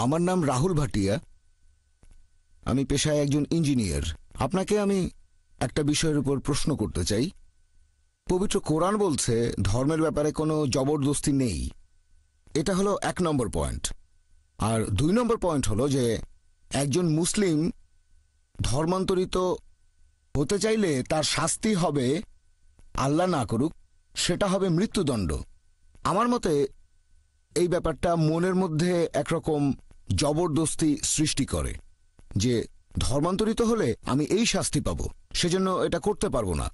আমার নাম রাহুল ভাটিয়া। আমি পেশায় একজন ইঞ্জিনিয়ার। আপনাকে আমি একটা বিষয়ের উপর প্রশ্ন করতে চাই। পবিত্র কোরআন বলছে ধর্মের ব্যাপারে কোনো জবরদস্তি নেই। এটা হলো 1 নম্বর পয়েন্ট। আর 2 নম্বর পয়েন্ট হলো যে একজন মুসলিম ধর্মান্তরিত হতে চাইলে তার শাস্তি হবে, আল্লাহ না করুক, সেটা হবে মৃত্যুদণ্ড। আমার মতে এই ব্যাপারটা মনের মধ্যে একরকম জবরদস্তি সৃষ্টি করে যে ধর্মান্তরিত হলে আমি এই শাস্তি পাব, সেজন্য এটা করতে পারবো না।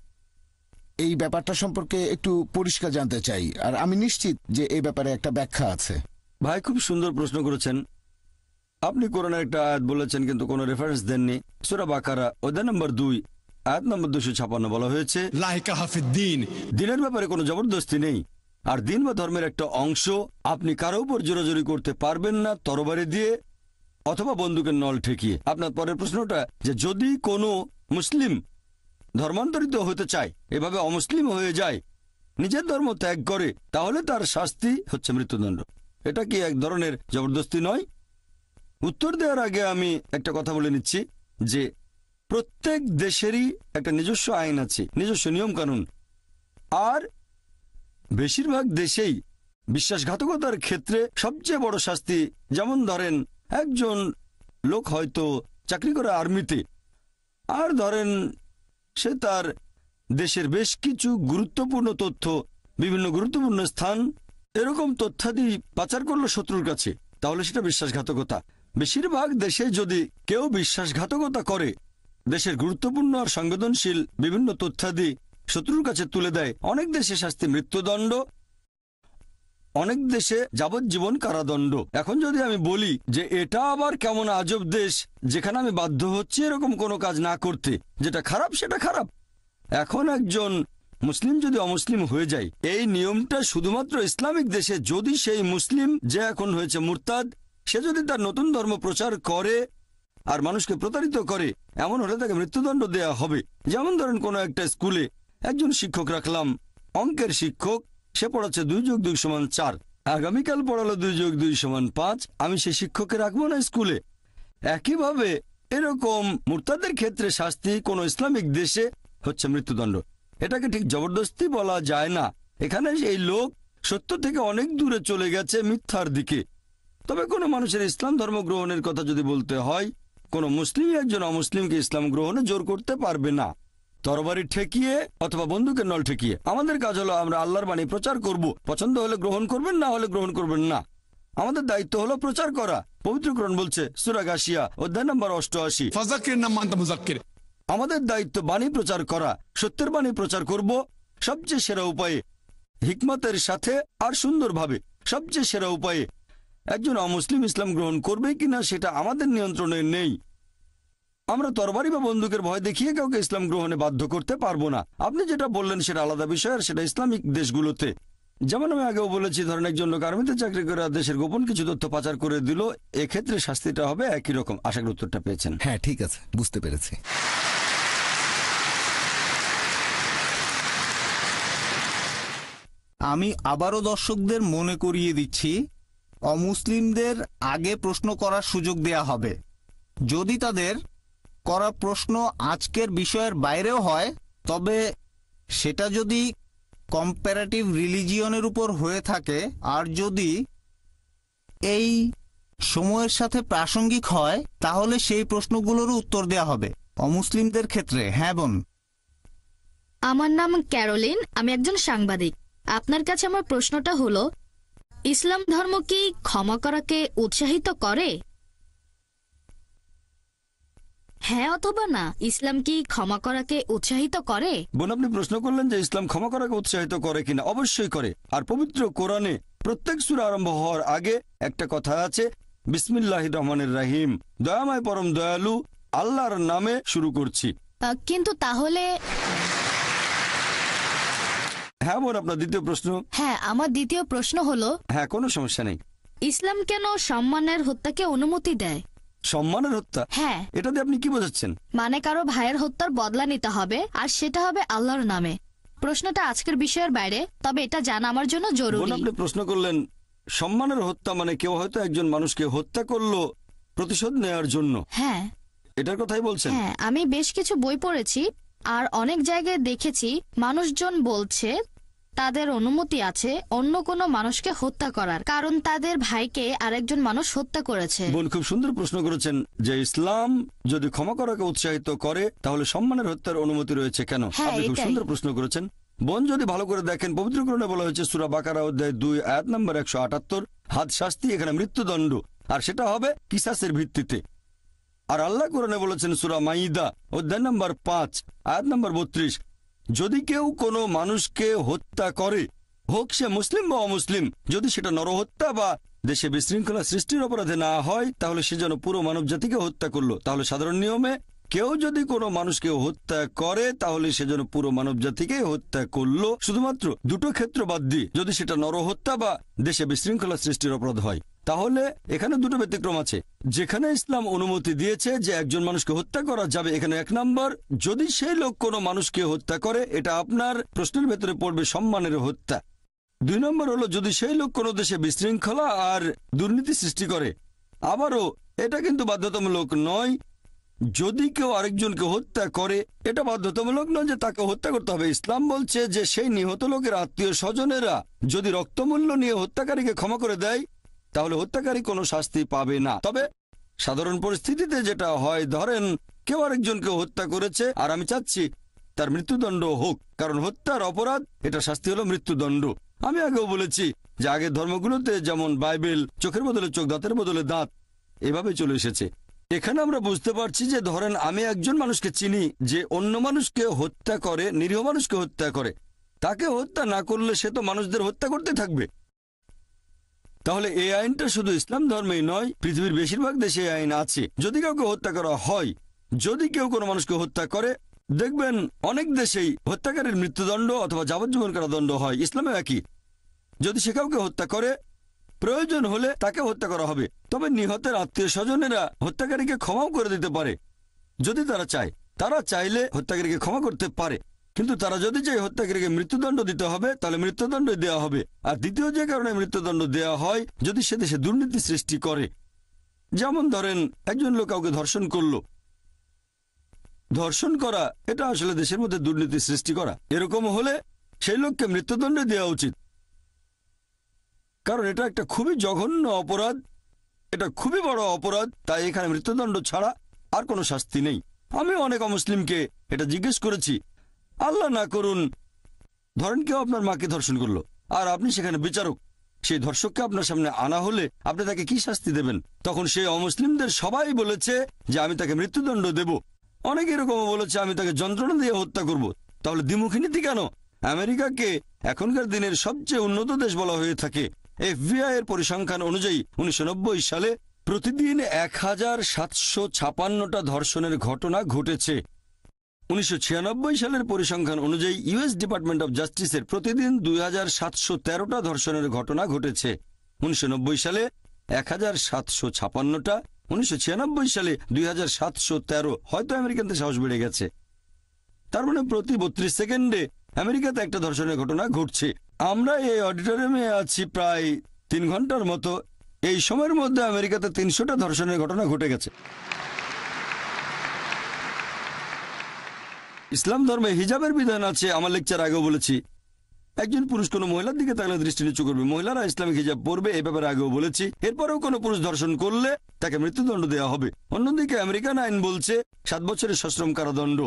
এই ব্যাপারটা সম্পর্কে একটু পরিষ্কার জানতে চাই, আর আমি নিশ্চিত যে এই ব্যাপারে একটা ব্যাখ্যা আছে। ভাই খুব সুন্দর প্রশ্ন করেছেন। আপনি কোরআনের একটা আয়াত বলেছেন কিন্তু কোনো রেফারেন্স দেননি। সূরা বাকারা অধ্যায় নম্বর 2 আয়াত নম্বর 256 বলা হয়েছে দ্বীনের ব্যাপারে কোনো জবরদস্তি নেই। আর দ্বীন বা ধর্মের একটা অংশ আপনি কারো উপর জোরাজোরি করতে পারবেন না তরবারি দিয়ে অথবা বন্দুকের নল ঠেকিয়ে। আপনার পরের প্রশ্নটা যে যদি কোনো মুসলিম ধর্মান্তরিত হতে চায়, এভাবে অমুসলিম হয়ে যায়, নিজের ধর্ম ত্যাগ করে, তাহলে তার শাস্তি হচ্ছে মৃত্যুদণ্ড। এটা কি এক ধরনের জবরদস্তি নয়? উত্তর দেওয়ার আগে আমি একটা কথা বলে নিচ্ছি যে প্রত্যেক দেশেরই একটা নিজস্ব আইন আছে, নিজস্ব নিয়ম কানুন। আর বেশিরভাগ দেশেই বিশ্বাসঘাতকতার ক্ষেত্রে সবচেয়ে বড় শাস্তি, যেমন ধরেন একজন লোক হয়তো চাকরি করে আর্মিতে, আর ধরেন সে তার দেশের বেশ কিছু গুরুত্বপূর্ণ তথ্য, বিভিন্ন গুরুত্বপূর্ণ স্থান, এরকম তথ্যাদি পাচার করলো শত্রুর কাছে, তাহলে সেটা বিশ্বাসঘাতকতা। বেশিরভাগ দেশে যদি কেউ বিশ্বাসঘাতকতা করে, দেশের গুরুত্বপূর্ণ আর সংবেদনশীল বিভিন্ন তথ্যাদি শত্রুর কাছে তুলে দেয়, অনেক দেশে শাস্তি মৃত্যুদণ্ড, অনেক দেশে যাবজ্জীবন কারাদণ্ড। এখন যদি আমি বলি যে এটা আবার কেমন আজব দেশ যেখানে আমি বাধ্য হচ্ছি এরকম কোনো কাজ না করতে, যেটা খারাপ সেটা খারাপ। এখন একজন মুসলিম যদি অমুসলিম হয়ে যায়, এই নিয়মটা শুধুমাত্র ইসলামিক দেশে। যদি সেই মুসলিম যে এখন হয়েছে মুরতাদ, সে যদি তার নতুন ধর্ম প্রচার করে আর মানুষকে প্রতারিত করে, এমন হলে তাকে মৃত্যুদণ্ড দেয়া হবে। যেমন ধরেন কোনো একটা স্কুলে একজন শিক্ষক রাখলাম, অঙ্কের শিক্ষক, সে পড়াচ্ছে 2 যোগ 2 সমান 4, আগামীকাল পড়ালো 2 যোগ 2 সমান 5, আমি সেই শিক্ষককে রাখবো না স্কুলে। একইভাবে এরকম মুরতাদের ক্ষেত্রে শাস্তি কোনো ইসলামিক দেশে হচ্ছে মৃত্যুদণ্ড। এটাকে ঠিক জবরদস্তি বলা যায় না। এখানে এই লোক সত্য থেকে অনেক দূরে চলে গেছে মিথ্যার দিকে। তবে কোনো মানুষের ইসলাম ধর্ম গ্রহণের কথা যদি বলতে হয়, কোনো মুসলিম একজন অমুসলিমকে ইসলাম গ্রহণে জোর করতে পারবে না, তরবারি ঠেকিয়ে অথবা বন্দুকের নল ঠেকিয়ে। আমাদের কাজ হলো আমরা আল্লাহর বাণী প্রচার করব, পছন্দ হলে গ্রহণ করবেন, না হলে গ্রহণ করবেন না। আমাদের দায়িত্ব হলো প্রচার করা। পবিত্র কোরআন বলছে সূরা গাশিয়া অধ্যায় নম্বর 88, আমাদের দায়িত্ব বাণী প্রচার করা, সত্যের বাণী প্রচার করব সবচেয়ে সেরা উপায়ে, হিকমতের সাথে আর সুন্দরভাবে। সবচেয়ে সেরা উপায়ে একজন অমুসলিম ইসলাম গ্রহণ করবে কিনা সেটা আমাদের নিয়ন্ত্রণে নেই। আমরা তরবারি বা বন্দুকের ভয় দেখিয়ে কাউকে ইসলাম গ্রহণে বাধ্য করতে পারবো না। আপনি যেটা বললেন সেটা আলাদা বিষয়, আর সেটা ইসলামিক দেশগুলোতে। যেমন আমি আগেও বলেছি, ধরেন একজন লোক আর্মিতে চাকরি করে দেশের গোপন কিছু তথ্য পাচার করে দিল, এক্ষেত্রে শাস্তিটা হবে একই রকম। আশা করি উত্তরটা পেয়েছেন। হ্যাঁ, ঠিক আছে, বুঝতে পেরেছি। আমি আবারও দর্শকদের মনে করিয়ে দিচ্ছি, অমুসলিমদের আগে প্রশ্ন করার সুযোগ দেয়া হবে। যদি তাদের করা প্রশ্ন আজকের বিষয়ের বাইরেও হয়, তবে সেটা যদি কম্পারেটিভ রিলিজিয়নের উপর হয়ে থাকে আর যদি এই সময়ের সাথে প্রাসঙ্গিক হয়, তাহলে সেই প্রশ্নগুলোরও উত্তর দেয়া হবে অমুসলিমদের ক্ষেত্রে। হ্যাঁ বোন। আমার নাম ক্যারোলিন, আমি একজন সাংবাদিক। আপনার কাছে আমার প্রশ্নটা হলো, ইসলাম ধর্ম কি ক্ষমা করাকে উৎসাহিত করে? হ্যাঁ অথবা না, ইসলাম কি ক্ষমা করাকে উৎসাহিত করে? বোন, আপনি প্রশ্ন করলেন যে ইসলাম ক্ষমা করাকে উৎসাহিত করে কিনা। অবশ্যই করে। আর পবিত্র কোরআনে প্রত্যেক সূরা আরম্ভ হওয়ার আগে একটা কথা আছে, বিসমিল্লাহির রহমানির রহিম, দয়াময় পরম দয়ালু আল্লাহর নামে শুরু করছি। কিন্তু তাহলে হ্যাঁ বোন, আপনার দ্বিতীয় প্রশ্ন। হ্যাঁ, আমার দ্বিতীয় প্রশ্ন হলো, হ্যাঁ, কোনো সমস্যা নেই। ইসলাম কেন সম্মানের হত্যাকে অনুমতি দেয়? সম্মানের হত্যা? হ্যাঁ। এটা দিয়ে আপনি কি বোঝাচ্ছেন? মানে কারো ভাইয়ের হত্যার বদলা নিতে হবে, আর সেটা হবে আল্লাহর নামে। প্রশ্নটা আজকের বিষয়ের বাইরে, তবে এটা জানা আমার জন্য জরুরি। আপনি প্রশ্ন করলেন সম্মানের হত্যা মানে কেউ হয়তো একজন মানুষকে হত্যা করলো প্রতিশোধ নেওয়ার জন্য, হ্যাঁ এটার কথাই বলছেন? হ্যাঁ, আমি বেশ কিছু বই পড়েছি আর অনেক জায়গায় দেখেছি মানুষজন বলছে তাদের অনুমতি আছে অন্য কোনো মানুষকে হত্যা করার, কারণ তাদের ভাইকে আরেকজন মানুষ হত্যা করেছে। বোন খুব সুন্দর প্রশ্ন করেছেন যে ইসলাম যদি ক্ষমা করাকে উৎসাহিত করে তাহলে সম্মানের হত্যার অনুমতি রয়েছে কেন। হ্যাঁ, আপনি খুব এটাই। সুন্দর প্রশ্ন করেছেন বোন। যদি ভালো করে দেখেন পবিত্র কোরআনে বলা হয়েছে সূরা বাকারা অধ্যায় 2 আয়াত নম্বর 178, হাদ শাস্তি এখানে মৃত্যুদণ্ড, আর সেটা হবে কিসাসের ভিত্তিতে। আর আল্লাহ কোরআনে বলেছেন সূরা মাইদা অধ্যায় নম্বর 5 আয়াত নম্বর 32, যদি কেউ কোনো মানুষকে হত্যা করে, হোক সে মুসলিম বা অমুসলিম, যদি সেটা নরহত্যা বা দেশে বিশৃঙ্খলা সৃষ্টির অপরাধে না হয়, তাহলে সে যেন পুরো মানব জাতিকে হত্যা করলো। তাহলে সাধারণ নিয়মে কেউ যদি কোনো মানুষকে হত্যা করে তাহলে সে যেন পুরো মানব জাতিকে হত্যা করলো, শুধুমাত্র দুটো ক্ষেত্র বাদ দিয়ে, যদি সেটা নরহত্যা বা দেশে বিশৃঙ্খলা সৃষ্টির অপরাধ হয়। তাহলে এখানে দুটো ব্যতিক্রম আছে। যেখানে ইসলাম অনুমতি দিয়েছে যে একজন মানুষকে হত্যা করা যাবে, এখানে 1 নম্বর, যদি সেই লোক কোনো মানুষকে হত্যা করে, এটা আপনার প্রশ্নের ভেতরে পড়বে সম্মানের হত্যা। 2 নম্বর হলো যদি সেই লোক কোনো দেশে বিশৃঙ্খলা আর দুর্নীতি সৃষ্টি করে। আবারও এটা কিন্তু বাধ্যতামূলক নয়, যদি কেউ আরেকজনকে হত্যা করে এটা বাধ্যতামূলক নয় যে তাকে হত্যা করতে হবে। ইসলাম বলছে যে সেই নিহত লোকের আত্মীয় স্বজনেরা যদি রক্তমূল্য নিয়ে হত্যাকারীকে ক্ষমা করে দেয় তাহলে হত্যাকারী কোনো শাস্তি পাবে না। তবে সাধারণ পরিস্থিতিতে যেটা হয়, ধরেন কেউ আরেকজনকে হত্যা করেছে আর আমি চাচ্ছি তার মৃত্যুদণ্ড হোক, কারণ হত্যার অপরাধ, এটা শাস্তি হলো মৃত্যুদণ্ড। আমি আগেও বলেছি যে আগের ধর্মগুলোতে যেমন বাইবেল চোখের বদলে চোখ, দাঁতের বদলে দাঁত, এভাবে চলে এসেছে। এখানে আমরা বুঝতে পারছি যে ধরেন আমি একজন মানুষকে চিনি যে অন্য মানুষকে হত্যা করে, নিরীহ মানুষকে হত্যা করে, তাকে হত্যা না করলে সে তো মানুষদের হত্যা করতে থাকবে। তাহলে এই আইনটা শুধু ইসলাম ধর্মেই নয়, পৃথিবীর বেশিরভাগ দেশে এই আইন আছে। যদি কাউকে হত্যা করা হয়, যদি কেউ কোনো মানুষকে হত্যা করে, দেখবেন অনেক দেশেই হত্যাকারীর মৃত্যুদণ্ড অথবা যাবজ্জীবন কারাদণ্ড হয়। ইসলামে একই, যদি সে কাউকে হত্যা করে প্রয়োজন হলে তাকে হত্যা করা হবে। তবে নিহতের আত্মীয় স্বজনেরা হত্যাকারীকে ক্ষমাও করে দিতে পারে যদি তারা চায়। তারা চাইলে হত্যাকারীকে ক্ষমা করতে পারে, কিন্তু তারা যদি চায় হত্যাকারীকে মৃত্যুদণ্ড দিতে হবে তাহলে মৃত্যুদণ্ড দেওয়া হবে। আর দ্বিতীয় যে কারণে মৃত্যুদণ্ড দেওয়া হয়, যদি সে দেশে দুর্নীতি সৃষ্টি করে। যেমন ধরেন একজন লোক কাউকে ধর্ষণ করলো, ধর্ষণ করা এটা আসলে দেশের মধ্যে দুর্নীতি সৃষ্টি করা। এরকম হলে সেই লোককে মৃত্যুদণ্ড দেওয়া উচিত, কারণ এটা একটা খুবই জঘন্য অপরাধ, এটা খুবই বড় অপরাধ। তাই এখানে মৃত্যুদণ্ড ছাড়া আর কোনো শাস্তি নেই। আমি অনেক অমুসলিমকে এটা জিজ্ঞেস করেছি, আল্লাহ না করুন ধরেন কেউ আপনার মাকে ধর্ষণ করলো আর আপনি সেখানে বিচারক, সেই ধর্ষককে আপনার সামনে আনা হলে আপনি তাকে কি শাস্তি দেবেন? তখন সেই অমুসলিমদের সবাই বলেছে যে আমি তাকে মৃত্যুদণ্ড দেব। অনেক এরকমও বলেছে আমি তাকে যন্ত্রণা দিয়ে হত্যা করব। তাহলে দ্বিমুখী নীতি কেন? আমেরিকাকে এখনকার দিনের সবচেয়ে উন্নত দেশ বলা হয়ে থাকে। FBI এর পরিসংখ্যান অনুযায়ী 1990 সালে প্রতিদিন 1756টা ধর্ষণের ঘটনা ঘটেছে। 1996 সালের পরিসংখ্যান অনুযায়ী US ডিপার্টমেন্ট অব জাস্টিসের প্রতিদিন 2713টা ধর্ষণের ঘটনা ঘটেছে। 1990 সালে 1756টা, 1996 সালে 2713। হয়তো আমেরিকানদের সাহস বেড়ে গেছে। তার মানে প্রতি 32 সেকেন্ডে আমেরিকাতে একটা ধর্ষণের ঘটনা ঘটছে। আমরা এই অডিটোরিয়ামে আছি প্রায় 3 ঘন্টার মতো। এই সময়ের মধ্যে আমেরিকাতে 300টা ধর্ষণের ঘটনা ঘটে গেছে। ইসলাম ধর্মে হিজাবের বিধান আছে, আমার লেকচার আগেও বলেছি। একজন পুরুষ কোনো মহিলার দিকে তাহলে দৃষ্টি নিচু করবে, মহিলারা ইসলামিক হিজাব পরবে, এ ব্যাপারে আগেও বলেছি। এরপরেও কোনো পুরুষ ধর্ষণ করলে তাকে মৃত্যুদণ্ড দেওয়া হবে। অন্যদিকে আমেরিকান আইন বলছে 7 বছরের সশ্রম কারাদণ্ড।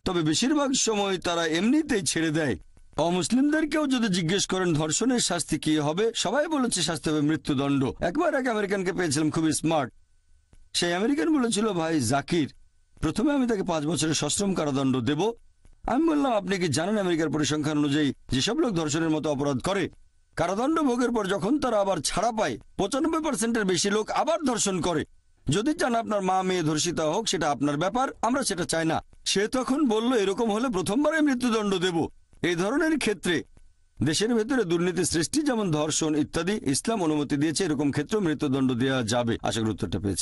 তবে বেশিরভাগ সময় তারা এমনিতেই ছেড়ে দেয়। অমুসলিমদেরকেও যদি জিজ্ঞেস করেন ধর্ষণের শাস্তি কি হবে, সবাই বলেছে শাস্তি হবে মৃত্যুদণ্ড। একবার এক আমেরিকানকে পেয়েছিলাম খুবই স্মার্ট। সেই আমেরিকান বলেছিল, ভাই জাকির, প্রথমে আমি তাকে 5 বছরের সশ্রম কারাদণ্ড দেব। আমি বললাম, আপনি কি জানেন আমেরিকার পরিসংখ্যান অনুযায়ী যেসব লোক ধর্ষণের মতো অপরাধ করে, কারাদণ্ড ভোগের পর যখন তারা আবার ছাড়া পায় 95%-এর বেশি লোক আবার ধর্ষণ করে। যদি চান আপনার মা মেয়ে ধর্ষিতা হোক, সেটা আপনার ব্যাপার, আমরা সেটা চাই না। সে তখন বলল, এরকম হলে প্রথমবারে মৃত্যুদণ্ড দেব। এই ধরনের ক্ষেত্রে দেশের ভেতরে দুর্নীতি সৃষ্টি যেমন ধর্ষণ ইত্যাদি ইসলাম অনুমতি দিয়েছে, এরকম ক্ষেত্রে মৃত্যুদণ্ড দেওয়া যাবে। আশা করি উত্তরটা পেয়েছে।